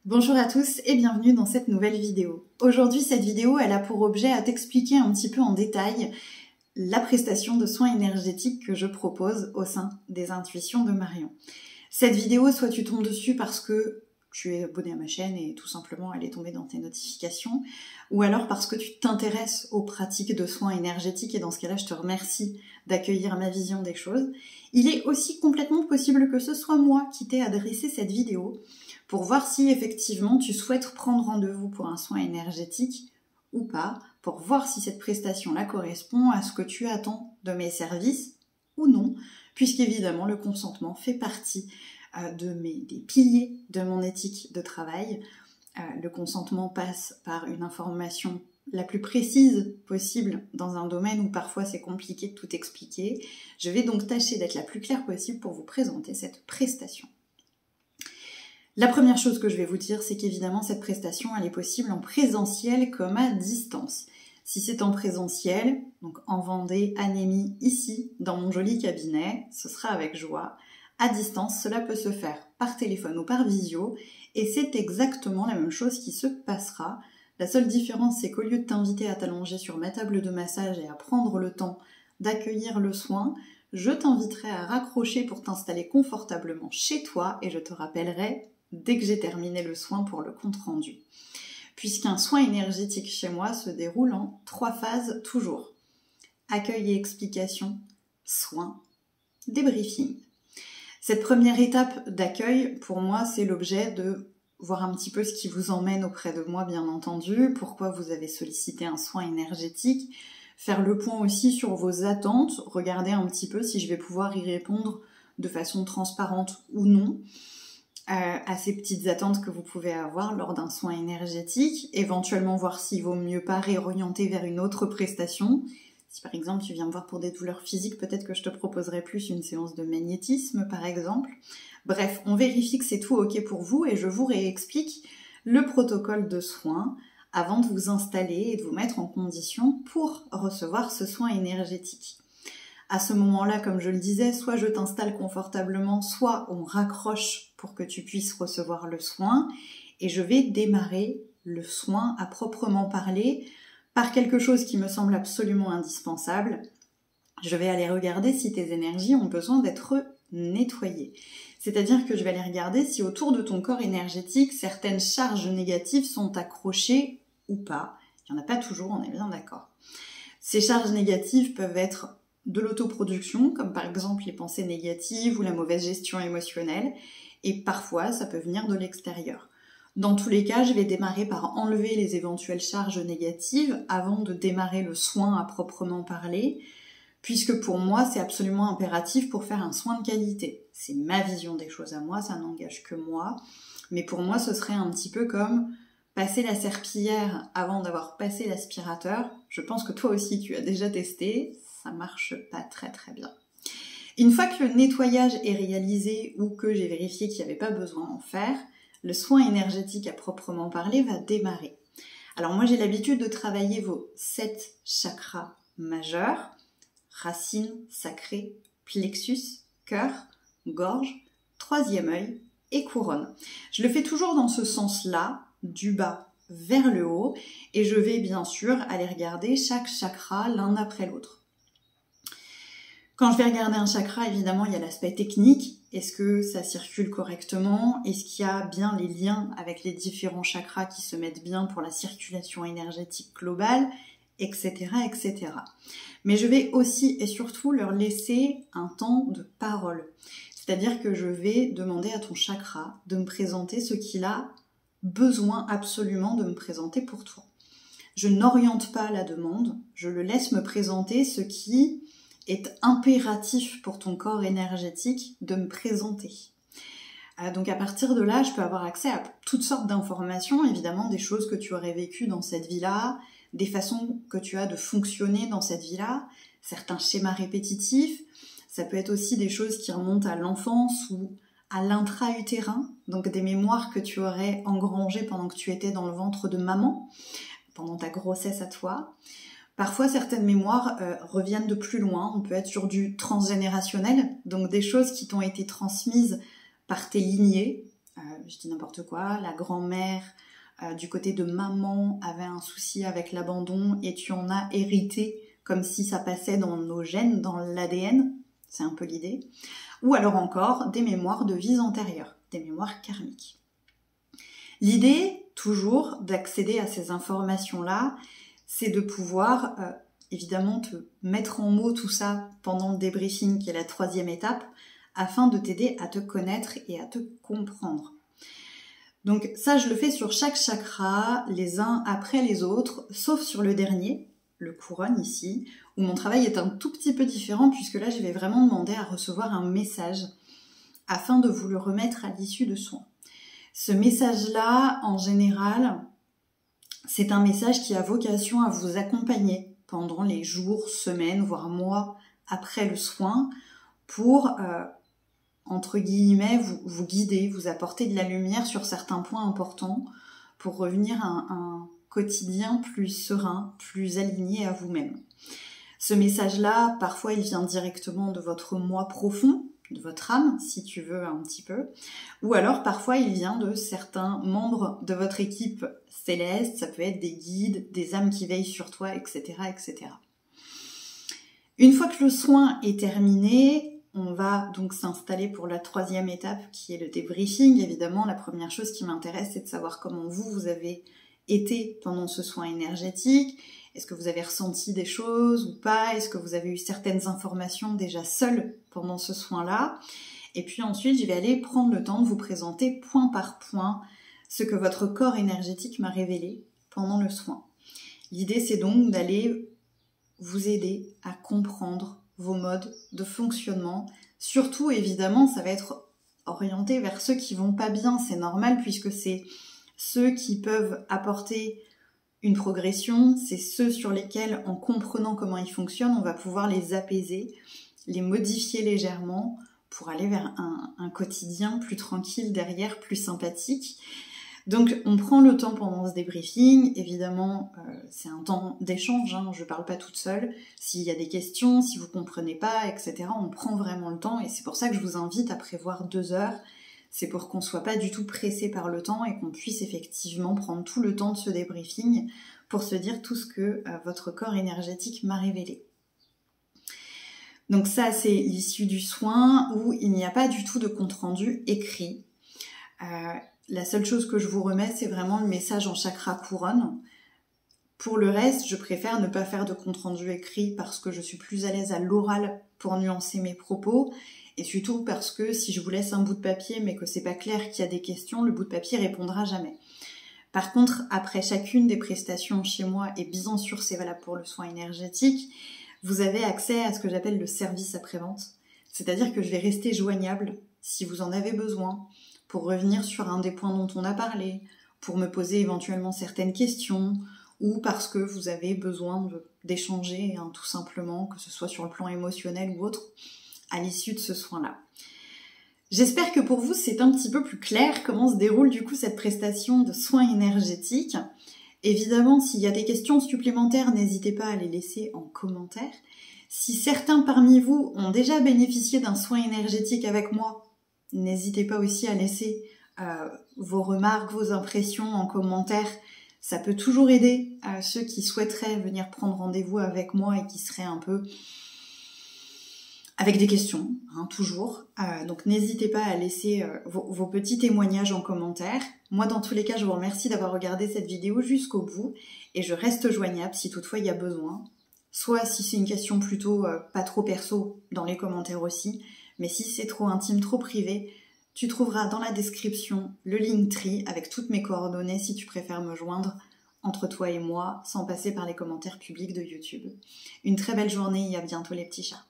Bonjour à tous et bienvenue dans cette nouvelle vidéo. Aujourd'hui, cette vidéo, elle a pour objet à t'expliquer un petit peu en détail la prestation de soins énergétiques que je propose au sein des Intuitions de Marion. Cette vidéo, soit tu tombes dessus parce que tu es abonné à ma chaîne et tout simplement elle est tombée dans tes notifications, ou alors parce que tu t'intéresses aux pratiques de soins énergétiques et dans ce cas-là, je te remercie d'accueillir ma vision des choses. Il est aussi complètement possible que ce soit moi qui t'ai adressé cette vidéo pour voir si effectivement tu souhaites prendre rendez-vous pour un soin énergétique ou pas, pour voir si cette prestation-là correspond à ce que tu attends de mes services ou non, puisqu'évidemment le consentement fait partie des piliers de mon éthique de travail. Le consentement passe par une information la plus précise possible dans un domaine où parfois c'est compliqué de tout expliquer. Je vais donc tâcher d'être la plus claire possible pour vous présenter cette prestation. La première chose que je vais vous dire, c'est qu'évidemment cette prestation, elle est possible en présentiel comme à distance. Si c'est en présentiel, donc en Vendée, à Némy, ici, dans mon joli cabinet, ce sera avec joie. À distance, cela peut se faire par téléphone ou par visio, et c'est exactement la même chose qui se passera. La seule différence, c'est qu'au lieu de t'inviter à t'allonger sur ma table de massage et à prendre le temps d'accueillir le soin, je t'inviterai à raccrocher pour t'installer confortablement chez toi, et je te rappellerai dès que j'ai terminé le soin pour le compte-rendu. Puisqu'un soin énergétique chez moi se déroule en 3 phases toujours. Accueil et explication, soin, débriefing. Cette première étape d'accueil, pour moi, c'est l'objet de voir un petit peu ce qui vous emmène auprès de moi, bien entendu, pourquoi vous avez sollicité un soin énergétique, faire le point aussi sur vos attentes, regarder un petit peu si je vais pouvoir y répondre de façon transparente ou non, à ces petites attentes que vous pouvez avoir lors d'un soin énergétique, éventuellement voir s'il vaut mieux pas réorienter vers une autre prestation. Si par exemple tu viens me voir pour des douleurs physiques, peut-être que je te proposerai plus une séance de magnétisme par exemple. Bref, on vérifie que c'est tout ok pour vous et je vous réexplique le protocole de soins avant de vous installer et de vous mettre en condition pour recevoir ce soin énergétique. À ce moment-là, comme je le disais, soit je t'installe confortablement, soit on raccroche pour que tu puisses recevoir le soin et je vais démarrer le soin à proprement parler par quelque chose qui me semble absolument indispensable. Je vais aller regarder si tes énergies ont besoin d'être nettoyées. C'est-à-dire que je vais aller regarder si autour de ton corps énergétique, certaines charges négatives sont accrochées ou pas. Il n'y en a pas toujours, on est bien d'accord. Ces charges négatives peuvent être de l'autoproduction, comme par exemple les pensées négatives ou la mauvaise gestion émotionnelle, et parfois ça peut venir de l'extérieur. Dans tous les cas, je vais démarrer par enlever les éventuelles charges négatives avant de démarrer le soin à proprement parler, puisque pour moi c'est absolument impératif pour faire un soin de qualité. C'est ma vision des choses à moi, ça n'engage que moi, mais pour moi ce serait un petit peu comme passer la serpillière avant d'avoir passé l'aspirateur. Je pense que toi aussi tu as déjà testé, ça marche pas très bien. Une fois que le nettoyage est réalisé ou que j'ai vérifié qu'il n'y avait pas besoin d'en faire, le soin énergétique à proprement parler va démarrer. Alors moi j'ai l'habitude de travailler vos 7 chakras majeurs, racine, sacré, plexus, cœur, gorge, 3e œil et couronne. Je le fais toujours dans ce sens-là, du bas vers le haut, et je vais bien sûr aller regarder chaque chakra l'un après l'autre. Quand je vais regarder un chakra, évidemment, il y a l'aspect technique. Est-ce que ça circule correctement? Est-ce qu'il y a bien les liens avec les différents chakras qui se mettent bien pour la circulation énergétique globale, etc., etc. Mais je vais aussi et surtout leur laisser un temps de parole. C'est-à-dire que je vais demander à ton chakra de me présenter ce qu'il a besoin absolument de me présenter pour toi. Je n'oriente pas la demande, je le laisse me présenter ce qui est impératif pour ton corps énergétique de me présenter. Donc à partir de là, je peux avoir accès à toutes sortes d'informations, évidemment des choses que tu aurais vécues dans cette vie-là, des façons que tu as de fonctionner dans cette vie-là, certains schémas répétitifs. Ça peut être aussi des choses qui remontent à l'enfance ou à l'intra-utérin, donc des mémoires que tu aurais engrangées pendant que tu étais dans le ventre de maman, pendant ta grossesse à toi. Parfois, certaines mémoires reviennent de plus loin. On peut être sur du transgénérationnel, donc des choses qui t'ont été transmises par tes lignées, je dis n'importe quoi, la grand-mère du côté de maman avait un souci avec l'abandon et tu en as hérité comme si ça passait dans nos gènes, dans l'ADN, c'est un peu l'idée. Ou alors encore des mémoires de vies antérieures, des mémoires karmiques. L'idée, toujours, d'accéder à ces informations-là, c'est de pouvoir, évidemment, te mettre en mots tout ça pendant le débriefing, qui est la 3e étape, afin de t'aider à te connaître et à te comprendre. Donc ça, je le fais sur chaque chakra, les uns après les autres, sauf sur le dernier, le couronne ici, où mon travail est un tout petit peu différent, puisque là, je vais vraiment demander à recevoir un message, afin de vous le remettre à l'issue de soins. Ce message-là, en général, c'est un message qui a vocation à vous accompagner pendant les jours, semaines, voire mois après le soin pour, entre guillemets, vous guider, vous apporter de la lumière sur certains points importants pour revenir à un quotidien plus serein, plus aligné à vous-même. Ce message-là, parfois, il vient directement de votre moi profond, de votre âme, si tu veux un petit peu, ou alors parfois il vient de certains membres de votre équipe céleste, ça peut être des guides, des âmes qui veillent sur toi, etc., etc. Une fois que le soin est terminé, on va donc s'installer pour la 3e étape qui est le débriefing. Évidemment, la première chose qui m'intéresse, c'est de savoir comment vous avez été pendant ce soin énergétique. Est-ce que vous avez ressenti des choses ou pas? Est-ce que vous avez eu certaines informations déjà seul pendant ce soin-là? Et puis ensuite, je vais aller prendre le temps de vous présenter point par point ce que votre corps énergétique m'a révélé pendant le soin. L'idée, c'est donc d'aller vous aider à comprendre vos modes de fonctionnement. Surtout, évidemment, ça va être orienté vers ceux qui vont pas bien. C'est normal puisque c'est ceux qui peuvent apporter une progression, c'est ceux sur lesquels, en comprenant comment ils fonctionnent, on va pouvoir les apaiser, les modifier légèrement pour aller vers un quotidien plus tranquille derrière, plus sympathique. Donc on prend le temps pendant ce débriefing, évidemment c'est un temps d'échange, hein, je ne parle pas toute seule, s'il y a des questions, si vous ne comprenez pas, etc. On prend vraiment le temps et c'est pour ça que je vous invite à prévoir 2 heures. C'est pour qu'on ne soit pas du tout pressé par le temps et qu'on puisse effectivement prendre tout le temps de ce débriefing pour se dire tout ce que votre corps énergétique m'a révélé. Donc ça, c'est l'issue du soin où il n'y a pas du tout de compte-rendu écrit. La seule chose que je vous remets, c'est vraiment le message en chakra couronne. Pour le reste, je préfère ne pas faire de compte-rendu écrit parce que je suis plus à l'aise à l'oral pour nuancer mes propos. Et surtout parce que si je vous laisse un bout de papier mais que c'est pas clair qu'il y a des questions, le bout de papier répondra jamais. Par contre, après chacune des prestations chez moi, et bien sûr c'est valable pour le soin énergétique, vous avez accès à ce que j'appelle le service après-vente. C'est-à-dire que je vais rester joignable si vous en avez besoin pour revenir sur un des points dont on a parlé, pour me poser éventuellement certaines questions, ou parce que vous avez besoin d'échanger, hein, tout simplement, que ce soit sur le plan émotionnel ou autre, à l'issue de ce soin-là. J'espère que pour vous, c'est un petit peu plus clair comment se déroule du coup cette prestation de soins énergétiques. Évidemment, s'il y a des questions supplémentaires, n'hésitez pas à les laisser en commentaire. Si certains parmi vous ont déjà bénéficié d'un soin énergétique avec moi, n'hésitez pas aussi à laisser vos remarques, vos impressions en commentaire. Ça peut toujours aider ceux qui souhaiteraient venir prendre rendez-vous avec moi et qui seraient un peu avec des questions, hein, toujours. Donc n'hésitez pas à laisser vos petits témoignages en commentaire. Moi, dans tous les cas, je vous remercie d'avoir regardé cette vidéo jusqu'au bout et je reste joignable si toutefois il y a besoin. Soit si c'est une question plutôt pas trop perso, dans les commentaires aussi. Mais si c'est trop intime, trop privé, tu trouveras dans la description le Linktree avec toutes mes coordonnées si tu préfères me joindre entre toi et moi, sans passer par les commentaires publics de YouTube. Une très belle journée et à bientôt les petits chats.